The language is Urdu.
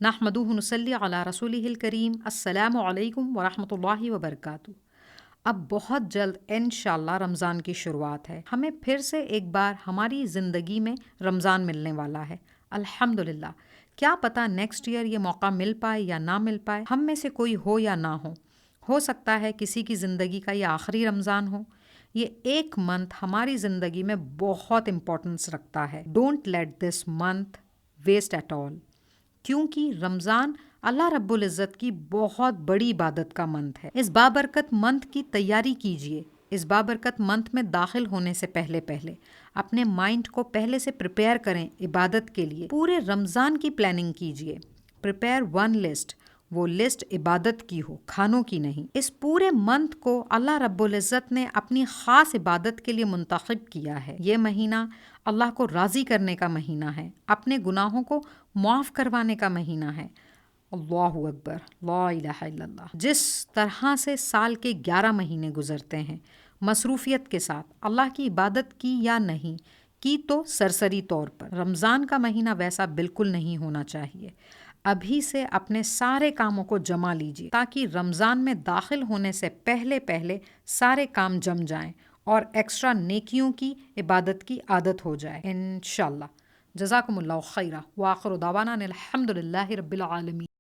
نحمدہ نصلی علی رسولہ الکریم۔ السلام علیکم ورحمۃ اللہ وبرکاتہ۔ اب بہت جلد انشاءاللہ رمضان کی شروعات ہے۔ ہمیں پھر سے ایک بار ہماری زندگی میں رمضان ملنے والا ہے، الحمدللہ۔ کیا پتہ نیکسٹ ایئر یہ موقع مل پائے یا نہ مل پائے، ہم میں سے کوئی ہو یا نہ ہو سکتا ہے کسی کی زندگی کا یہ آخری رمضان ہو۔ یہ ایک منتھ ہماری زندگی میں بہت امپورٹنس رکھتا ہے۔ Don't let this month waste at all, کیونکہ رمضان اللہ رب العزت کی بہت بڑی عبادت کا منتھ ہے۔ اس بابرکت منتھ کی تیاری کیجئے۔ اس بابرکت منتھ میں داخل ہونے سے پہلے اپنے مائنڈ کو پہلے سے پریپیئر کریں عبادت کے لیے۔ پورے رمضان کی پلاننگ کیجئے۔ پریپیئر ون لسٹ، وہ لسٹ عبادت کی ہو، کھانوں کی نہیں۔ اس پورے منتھ کو اللہ رب العزت نے اپنی خاص عبادت کے لیے منتخب کیا ہے۔ یہ مہینہ اللہ کو راضی کرنے کا مہینہ ہے، اپنے گناہوں کو معاف کروانے کا مہینہ ہے۔ اللہ اکبر، لا الہ الا اللہ۔ جس طرح سے سال کے 11 مہینے گزرتے ہیں مصروفیت کے ساتھ، اللہ کی عبادت کی یا نہیں کی تو سرسری طور پر، رمضان کا مہینہ ویسا بالکل نہیں ہونا چاہیے۔ ابھی سے اپنے سارے کاموں کو جما لیجیے تاکہ رمضان میں داخل ہونے سے پہلے سارے کام جم جائیں اور ایکسٹرا نیکیوں کی عبادت کی عادت ہو جائے انشاءاللہ۔ جزاکم اللہ خیرہ، وآخر دعوانا الحمد للہ رب العالمین۔